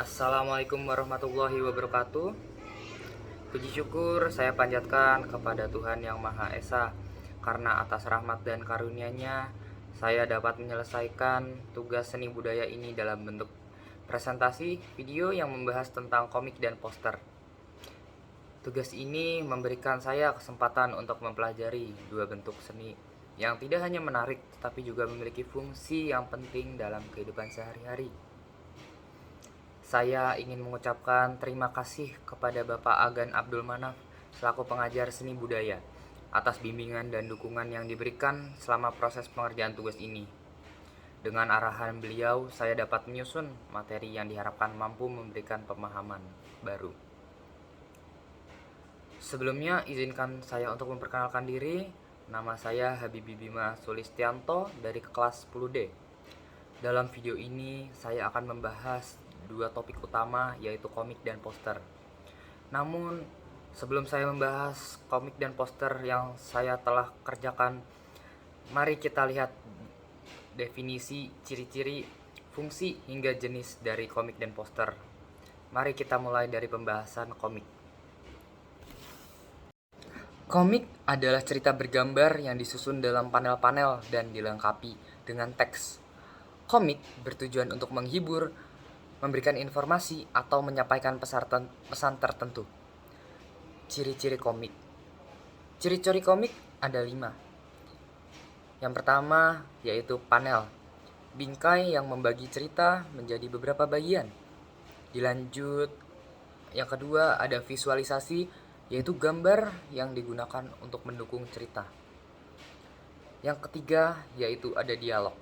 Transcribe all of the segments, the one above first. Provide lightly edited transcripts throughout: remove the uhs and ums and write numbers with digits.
Assalamualaikum warahmatullahi wabarakatuh. Puji syukur saya panjatkan kepada Tuhan Yang Maha Esa, karena atas rahmat dan karunia-Nya saya dapat menyelesaikan tugas seni budaya ini dalam bentuk presentasi video yang membahas tentang komik dan poster. Tugas ini memberikan saya kesempatan untuk mempelajari dua bentuk seni yang tidak hanya menarik, tapi juga memiliki fungsi yang penting dalam kehidupan sehari-hari. Saya ingin mengucapkan terima kasih kepada Bapak Agan Abdul Manaf selaku pengajar seni budaya atas bimbingan dan dukungan yang diberikan selama proses pengerjaan tugas ini. Dengan arahan beliau, saya dapat menyusun materi yang diharapkan mampu memberikan pemahaman baru. Sebelumnya, izinkan saya untuk memperkenalkan diri. Nama saya Habibi Bima Sulistianto dari kelas 10D. Dalam video ini, saya akan membahas dua topik utama, yaitu komik dan poster. Namun, sebelum saya membahas komik dan poster yang saya telah kerjakan, mari kita lihat definisi, ciri-ciri, fungsi, hingga jenis dari komik dan poster. Mari kita mulai dari pembahasan komik. Komik adalah cerita bergambar yang disusun dalam panel-panel dan dilengkapi dengan teks. Komik bertujuan untuk menghibur, memberikan informasi, atau menyampaikan pesan tertentu. Ciri-ciri komik. Ciri-ciri komik ada 5. Yang pertama yaitu panel, bingkai yang membagi cerita menjadi beberapa bagian. Dilanjut, yang kedua ada visualisasi, yaitu gambar yang digunakan untuk mendukung cerita. Yang ketiga yaitu ada dialog.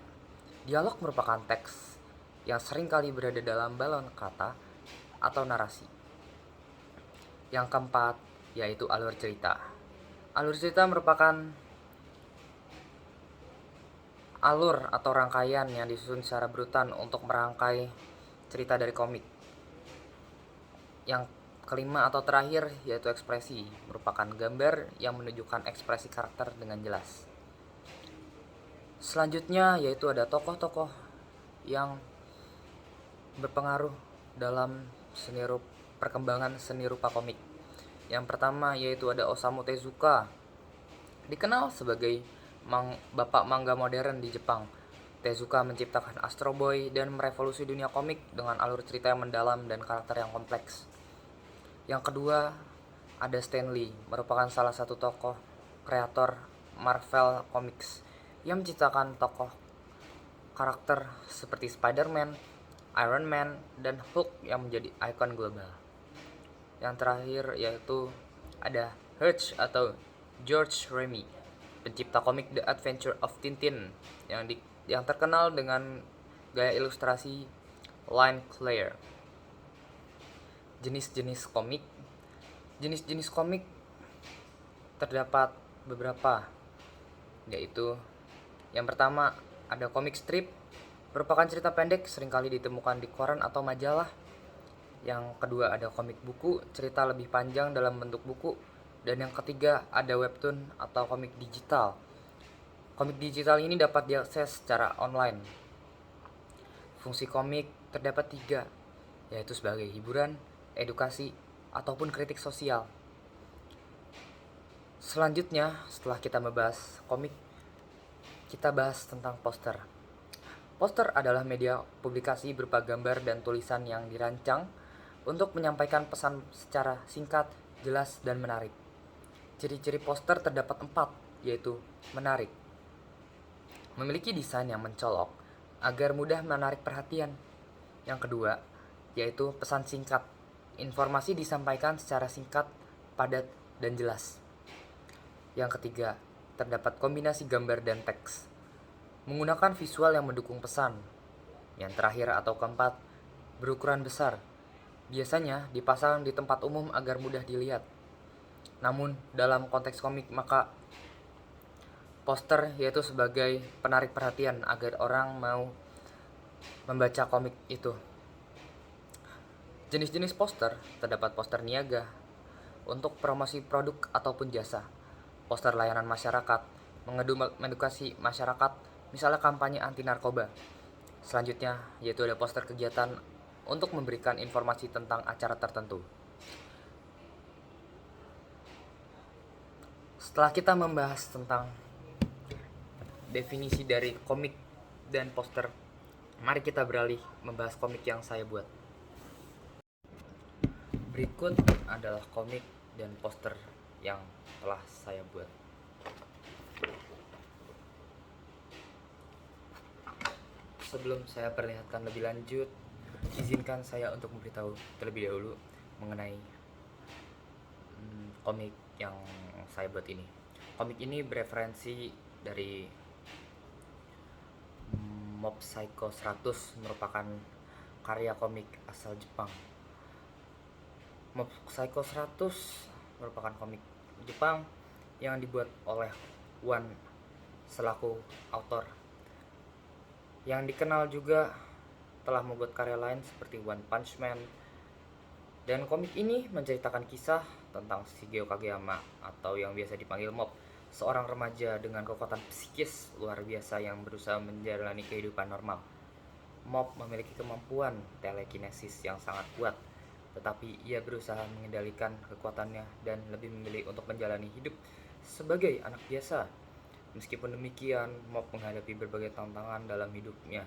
Dialog merupakan teks yang seringkali berada dalam balon kata atau narasi. Yang keempat yaitu alur cerita. Alur cerita merupakan alur atau rangkaian yang disusun secara berurutan untuk merangkai cerita dari komik. Yang kelima atau terakhir yaitu ekspresi, merupakan gambar yang menunjukkan ekspresi karakter dengan jelas. Selanjutnya yaitu ada tokoh-tokoh yang berpengaruh dalam perkembangan seni rupa komik. Yang pertama yaitu ada Osamu Tezuka, dikenal sebagai bapak manga modern di Jepang. Tezuka menciptakan Astro Boy dan merevolusi dunia komik dengan alur cerita yang mendalam dan karakter yang kompleks. Yang kedua ada Stan Lee, merupakan salah satu tokoh kreator Marvel Comics yang menciptakan tokoh karakter seperti Spider-Man, Iron Man, dan Hulk yang menjadi ikon global. Yang terakhir yaitu ada Hergé atau George Remy, pencipta komik The Adventure of Tintin yang terkenal dengan gaya ilustrasi line clear. Jenis-jenis komik. Jenis-jenis komik terdapat beberapa, yaitu yang pertama ada komik strip, merupakan cerita pendek seringkali ditemukan di koran atau majalah. Yang kedua ada komik buku, cerita lebih panjang dalam bentuk buku. Dan yang ketiga ada webtoon atau komik digital. Komik digital ini dapat diakses secara online. Fungsi komik terdapat 3, yaitu sebagai hiburan, edukasi, ataupun kritik sosial. Selanjutnya, setelah kita membahas komik, kita bahas tentang poster. Poster adalah media publikasi berupa gambar dan tulisan yang dirancang untuk menyampaikan pesan secara singkat, jelas, dan menarik. Ciri-ciri poster terdapat 4, yaitu menarik, memiliki desain yang mencolok agar mudah menarik perhatian. Yang kedua yaitu pesan singkat, informasi disampaikan secara singkat, padat, dan jelas. Yang ketiga terdapat kombinasi gambar dan teks, menggunakan visual yang mendukung pesan. Yang terakhir atau keempat, berukuran besar, biasanya dipasang di tempat umum agar mudah dilihat. Namun dalam konteks komik maka poster yaitu sebagai penarik perhatian agar orang mau membaca komik itu. Jenis-jenis poster terdapat poster niaga untuk promosi produk ataupun jasa, poster layanan masyarakat mengedukasi masyarakat, misalnya kampanye anti narkoba. Selanjutnya yaitu ada poster kegiatan untuk memberikan informasi tentang acara tertentu. Setelah kita membahas tentang definisi dari komik dan poster, mari kita beralih membahas komik yang saya buat. Berikut adalah komik dan poster yang telah saya buat. Sebelum saya perlihatkan lebih lanjut, izinkan saya untuk memberitahu terlebih dahulu mengenai komik yang saya buat ini. Komik ini bereferensi dari Mob Psycho 100, merupakan karya komik asal Jepang. Mob Psycho 100 merupakan komik Jepang yang dibuat oleh One selaku author, yang dikenal juga telah membuat karya lain seperti One Punch Man. Dan komik ini menceritakan kisah tentang Shigeo Kageyama atau yang biasa dipanggil Mob, seorang remaja dengan kekuatan psikis luar biasa yang berusaha menjalani kehidupan normal. Mob memiliki kemampuan telekinesis yang sangat kuat, tetapi ia berusaha mengendalikan kekuatannya dan lebih memilih untuk menjalani hidup sebagai anak biasa. Meskipun demikian, Mob menghadapi berbagai tantangan dalam hidupnya,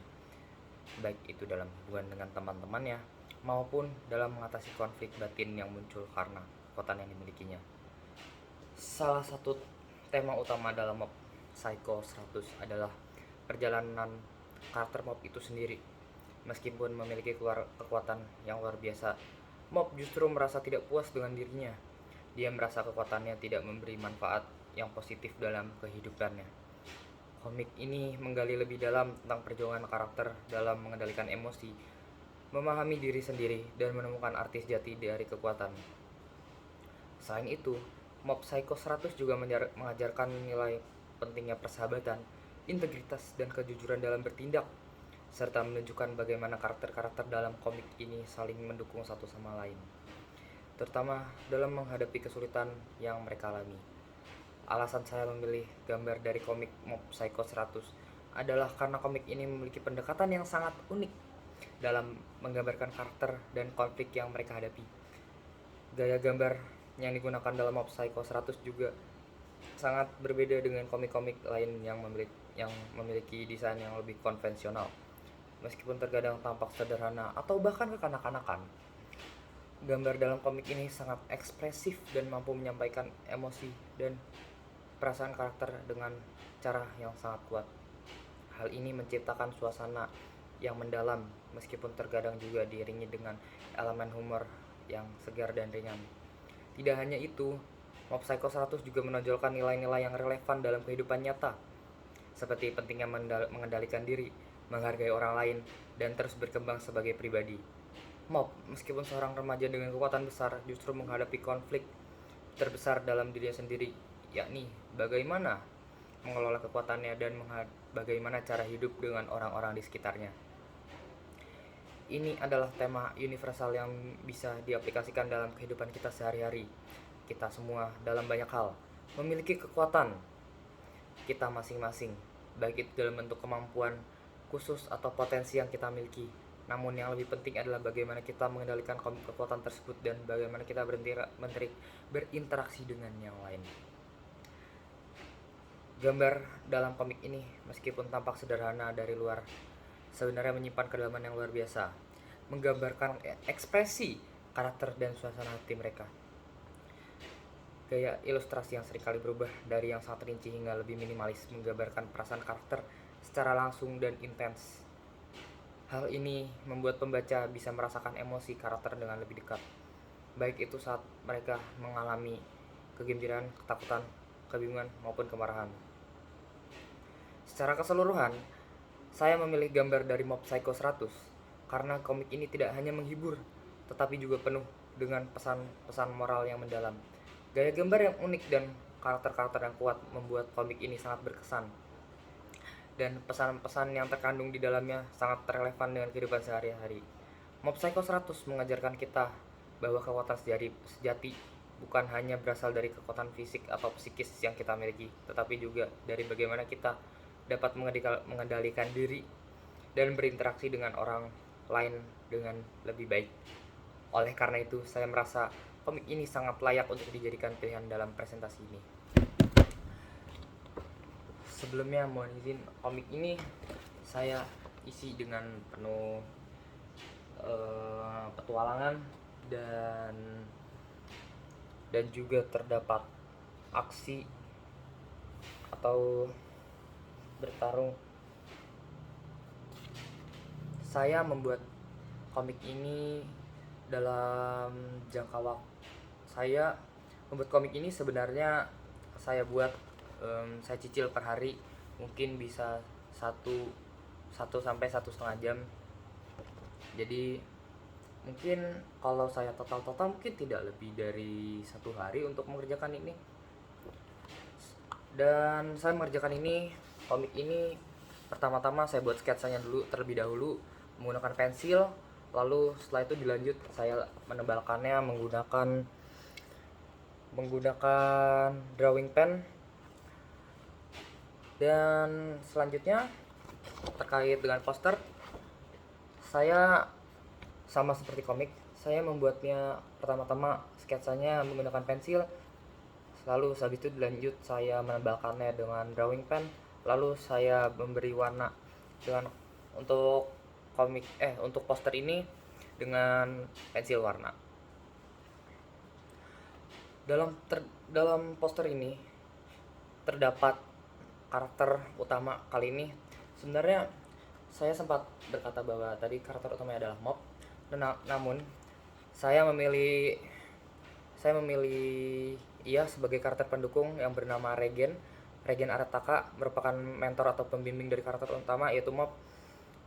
baik itu dalam hubungan dengan teman-temannya maupun dalam mengatasi konflik batin yang muncul karena kekuatan yang dimilikinya. Salah satu tema utama dalam Mob Psycho 100 adalah perjalanan karakter Mob itu sendiri. Meskipun memiliki kekuatan yang luar biasa, Mob justru merasa tidak puas dengan dirinya. Dia merasa kekuatannya tidak memberi manfaat yang positif dalam kehidupannya. Komik ini menggali lebih dalam tentang perjuangan karakter dalam mengendalikan emosi, memahami diri sendiri, dan menemukan arti sejati dari kekuatan. Selain itu, Mob Psycho 100 juga mengajarkan nilai pentingnya persahabatan, integritas, dan kejujuran dalam bertindak, serta menunjukkan bagaimana karakter-karakter dalam komik ini saling mendukung satu sama lain, terutama dalam menghadapi kesulitan yang mereka alami. Alasan saya memilih gambar dari komik Mob Psycho 100 adalah karena komik ini memiliki pendekatan yang sangat unik dalam menggambarkan karakter dan konflik yang mereka hadapi. Gaya gambar yang digunakan dalam Mob Psycho 100 juga sangat berbeda dengan komik-komik lain yang memiliki desain yang lebih konvensional. Meskipun terkadang tampak sederhana atau bahkan kekanak-kanakan, gambar dalam komik ini sangat ekspresif dan mampu menyampaikan emosi dan perasaan karakter dengan cara yang sangat kuat. Hal ini menciptakan suasana yang mendalam, meskipun terkadang juga diiringi dengan elemen humor yang segar dan ringan. Tidak hanya itu, Mob Psycho 100 juga menonjolkan nilai-nilai yang relevan dalam kehidupan nyata, seperti pentingnya mengendalikan diri, menghargai orang lain, dan terus berkembang sebagai pribadi. Mob, meskipun seorang remaja dengan kekuatan besar, justru menghadapi konflik terbesar dalam dirinya sendiri, yakni bagaimana mengelola kekuatannya dan bagaimana cara hidup dengan orang-orang di sekitarnya. Ini adalah tema universal yang bisa diaplikasikan dalam kehidupan kita sehari-hari. Kita semua dalam banyak hal memiliki kekuatan kita masing-masing, baik itu dalam bentuk kemampuan khusus atau potensi yang kita miliki. Namun yang lebih penting adalah bagaimana kita mengendalikan kekuatan tersebut dan bagaimana kita berinteraksi dengan yang lain. Gambar dalam komik ini, meskipun tampak sederhana dari luar, sebenarnya menyimpan kedalaman yang luar biasa, menggambarkan ekspresi, karakter, dan suasana hati mereka. Gaya ilustrasi yang seringkali berubah dari yang sangat rinci hingga lebih minimalis, menggambarkan perasaan karakter secara langsung dan intens. Hal ini membuat pembaca bisa merasakan emosi karakter dengan lebih dekat, baik itu saat mereka mengalami kegembiraan, ketakutan, kebingungan, maupun kemarahan. Secara keseluruhan, saya memilih gambar dari Mob Psycho 100 karena komik ini tidak hanya menghibur, tetapi juga penuh dengan pesan-pesan moral yang mendalam. Gaya gambar yang unik dan karakter-karakter yang kuat membuat komik ini sangat berkesan. Dan pesan-pesan yang terkandung di dalamnya sangat relevan dengan kehidupan sehari-hari. Mob Psycho 100 mengajarkan kita bahwa kekuatan sejati bukan hanya berasal dari kekuatan fisik atau psikis yang kita miliki, tetapi juga dari bagaimana kita dapat mengendalikan diri dan berinteraksi dengan orang lain dengan lebih baik. Oleh karena itu, saya merasa komik ini sangat layak untuk dijadikan pilihan dalam presentasi ini. Sebelumnya mohon izin, komik ini saya isi dengan penuh petualangan dan juga terdapat aksi atau bertarung. Saya membuat komik ini dalam jangka waktu. Saya membuat komik ini sebenarnya saya buat saya cicil per hari, mungkin bisa 1 sampai 1,5 jam. Jadi mungkin kalau saya total mungkin tidak lebih dari 1 hari untuk mengerjakan ini. Dan saya mengerjakan komik ini pertama-tama saya buat sketsanya dulu terlebih dahulu menggunakan pensil, lalu setelah itu dilanjut saya menebalkannya menggunakan drawing pen. Dan selanjutnya terkait dengan poster, saya sama seperti komik, saya membuatnya pertama-tama sketsanya menggunakan pensil, lalu habis itu dilanjut saya menebalkannya dengan drawing pen, lalu saya memberi warna untuk poster ini dengan pensil warna. Dalam poster ini terdapat karakter utama kali ini. Sebenarnya saya sempat berkata bahwa tadi karakter utamanya adalah Mob, namun saya memilih ia sebagai karakter pendukung yang bernama Regen Arataka, merupakan mentor atau pembimbing dari karakter utama yaitu Mob,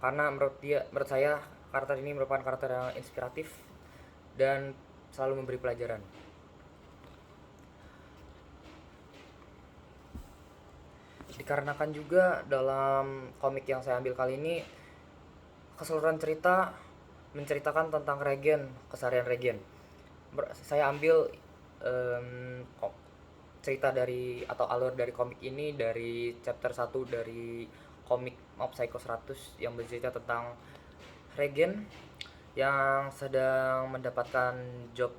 karena menurut saya karakter ini merupakan karakter yang inspiratif dan selalu memberi pelajaran. Dikarenakan juga dalam komik yang saya ambil kali ini keseluruhan cerita menceritakan tentang Regen, keseharian Regen. Saya ambil cerita dari atau alur dari komik ini dari chapter 1 dari komik Mob Psycho 100 yang bercerita tentang Regen yang sedang mendapatkan job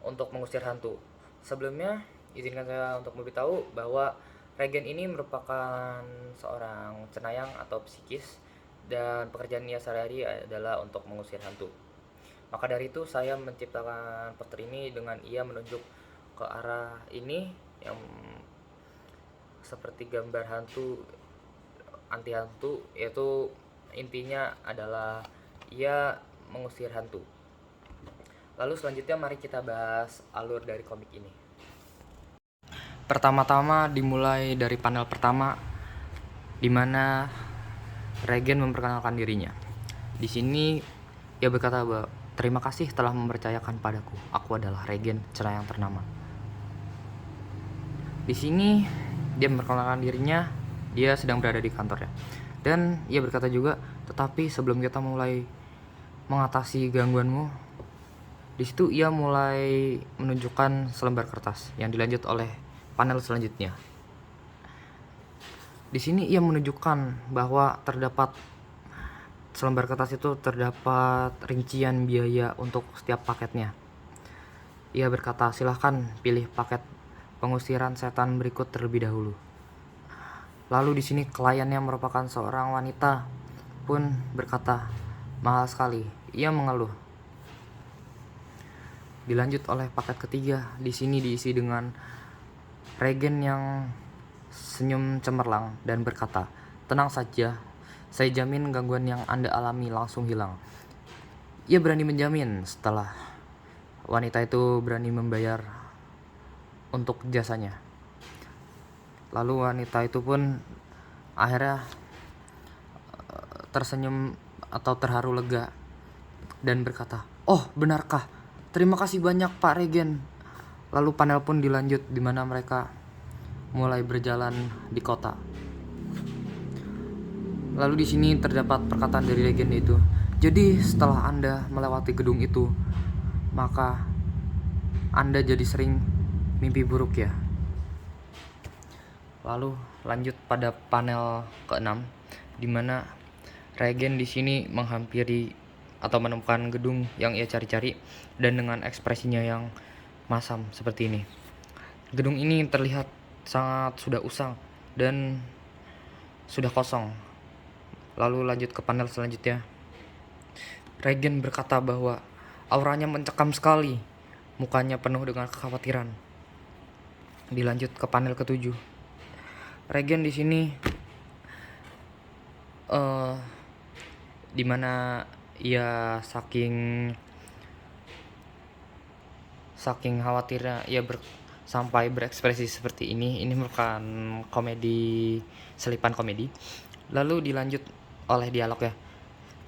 untuk mengusir hantu. Sebelumnya izinkan saya untuk memberitahu bahwa Regen ini merupakan seorang cenayang atau psikis dan pekerjaan ia sehari-hari adalah untuk mengusir hantu. Maka dari itu saya menciptakan poster ini dengan ia menunjuk ke arah ini yang seperti gambar hantu, anti hantu, yaitu intinya adalah ia mengusir hantu. Lalu selanjutnya mari kita bahas alur dari komik ini. Pertama-tama dimulai dari panel pertama di mana Regen memperkenalkan dirinya. Di sini ia berkata bahwa terima kasih telah mempercayakan padaku. Aku adalah Regen, cenayang ternama. Di sini dia memperkenalkan dirinya, dia sedang berada di kantornya. Dan ia berkata juga, tetapi sebelum kita mulai mengatasi gangguanmu, di situ ia mulai menunjukkan selembar kertas yang dilanjut oleh panel selanjutnya. Di sini ia menunjukkan bahwa terdapat selembar kertas itu terdapat rincian biaya untuk setiap paketnya. Ia berkata, silahkan pilih paket pengusiran setan berikut terlebih dahulu. Lalu di sini kliennya merupakan seorang wanita pun berkata, mahal sekali. Ia mengeluh. Dilanjut oleh paket ketiga. Di sini diisi dengan Regen yang senyum cemerlang dan berkata, tenang saja, saya jamin gangguan yang Anda alami langsung hilang. Ia berani menjamin setelah wanita itu berani membayar untuk jasanya. Lalu wanita itu pun akhirnya tersenyum atau terharu lega dan berkata, oh benarkah? Terima kasih banyak Pak Regen. Lalu panel pun dilanjut di mana mereka mulai berjalan di kota. Lalu di sini terdapat perkataan dari Regen itu. Jadi setelah Anda melewati gedung itu, maka Anda jadi sering mimpi buruk ya. Lalu lanjut pada panel ke-6 di mana Regen di sini menghampiri atau menemukan gedung yang ia cari-cari, dan dengan ekspresinya yang masam seperti ini. Gedung ini terlihat sangat sudah usang dan sudah kosong. Lalu lanjut ke panel selanjutnya. Regen berkata bahwa auranya mencekam sekali, mukanya penuh dengan kekhawatiran. Dilanjut ke panel ketujuh. Regen di sini dimana ia saking khawatirnya ia sampai berekspresi seperti ini. Ini merupakan komedi, selipan komedi. Lalu dilanjut oleh dialognya.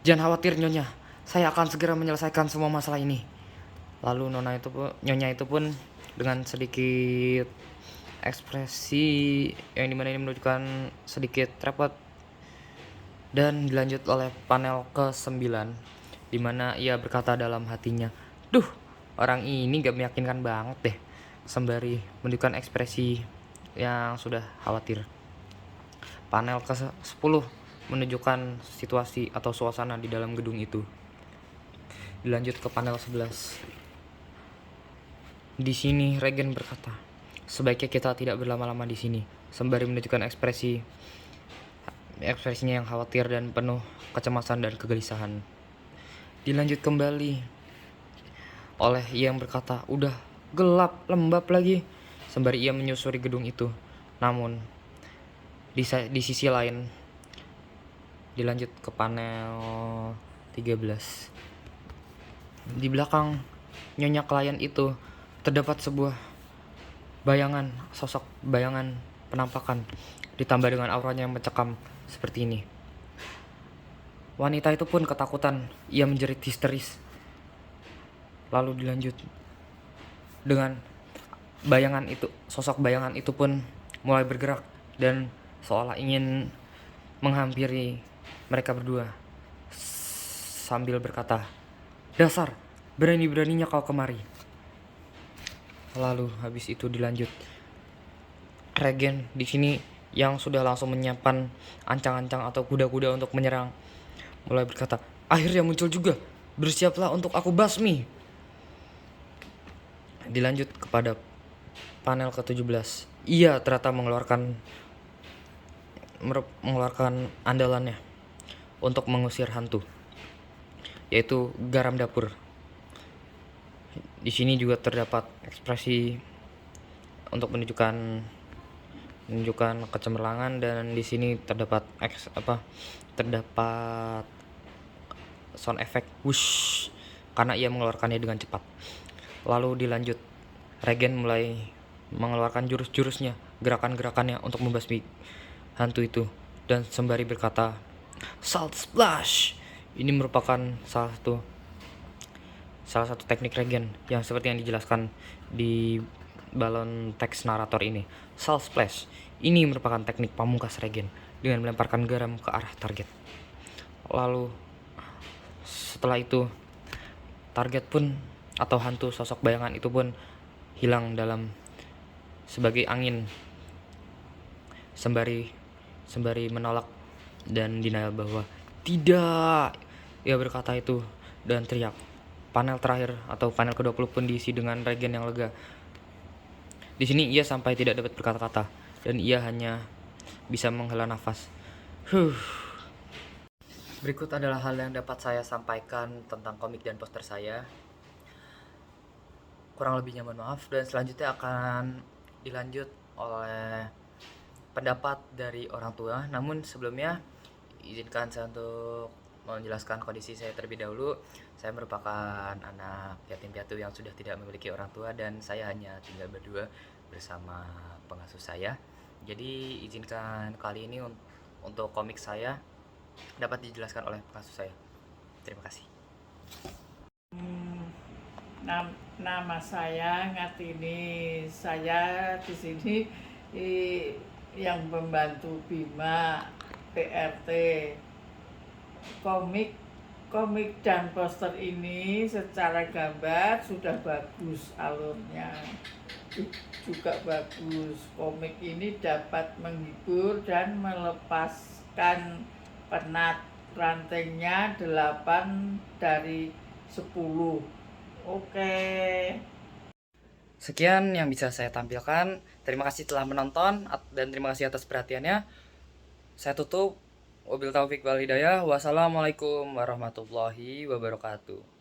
Jangan khawatir Nyonya, saya akan segera menyelesaikan semua masalah ini. Lalu Nyonya itu pun dengan sedikit ekspresi yang dimana ini menunjukkan sedikit repot. Dan dilanjut oleh panel ke-9, dimana ia berkata dalam hatinya, "Duh, orang ini gak meyakinkan banget deh," sembari menunjukkan ekspresi yang sudah khawatir. Panel ke-10 menunjukkan situasi atau suasana di dalam gedung itu. Dilanjut ke panel 11. Di sini Regen berkata, "Sebaiknya kita tidak berlama-lama di sini," sembari menunjukkan ekspresinya yang khawatir dan penuh kecemasan dan kegelisahan. Dilanjut kembali oleh ia yang berkata, "Udah gelap, lembab lagi," sembari ia menyusuri gedung itu. Namun di sisi lain, dilanjut ke panel 13. Di belakang Nyonya klien itu terdapat sebuah sosok bayangan penampakan, ditambah dengan auranya yang mencekam seperti ini. Wanita itu pun ketakutan, ia menjerit histeris. Lalu dilanjut dengan sosok bayangan itu pun mulai bergerak dan seolah ingin menghampiri mereka berdua sambil berkata, "Dasar, berani-beraninya kau kemari." Lalu habis itu dilanjut. Regen di sini yang sudah langsung menyiapkan ancang-ancang atau kuda-kuda untuk menyerang mulai berkata, "Akhirnya muncul juga. Bersiaplah untuk aku basmi." Dilanjut kepada panel ke-17. Ia ternyata mengeluarkan andalannya untuk mengusir hantu, yaitu garam dapur. Di sini juga terdapat ekspresi untuk menunjukkan kecemerlangan, dan di sini terdapat sound effect whoosh karena ia mengeluarkannya dengan cepat. Lalu dilanjut, Regen mulai mengeluarkan jurus-jurusnya, gerakan-gerakannya untuk membasmi hantu itu, dan sembari berkata, "Salt Splash." Ini merupakan salah satu teknik Regen yang seperti yang dijelaskan di balon teks narator ini. Salt Splash ini merupakan teknik pamungkas Regen dengan melemparkan garam ke arah target. Lalu setelah itu target pun atau hantu sosok bayangan itu pun hilang sebagai angin, sembari menolak dan denial bahwa tidak, ia berkata itu dan teriak. Panel terakhir atau panel ke-20 pun diisi dengan Regen yang lega. Di sini ia sampai tidak dapat berkata-kata dan ia hanya bisa menghela nafas. Berikut adalah hal yang dapat saya sampaikan tentang komik dan poster saya. Kurang lebihnya mohon maaf, dan selanjutnya akan dilanjut oleh pendapat dari orang tua. Namun sebelumnya izinkan saya untuk menjelaskan kondisi saya terlebih dahulu. Saya merupakan anak yatim piatu yang sudah tidak memiliki orang tua, dan saya hanya tinggal berdua bersama pengasuh saya. Jadi izinkan kali ini untuk komik saya dapat dijelaskan oleh pengasuh saya. Terima kasih. Nama saya Ngatini. Saya di sini yang membantu Bima PRT. Komik dan poster ini secara gambar sudah bagus, alurnya juga bagus. Komik ini dapat menghibur dan melepaskan penat. rantingnya 8 dari 10. Oke. Sekian yang bisa saya tampilkan. Terima kasih telah menonton dan terima kasih atas perhatiannya. Saya tutup. Wabil taufik wal hidayah. Wassalamualaikum warahmatullahi wabarakatuh.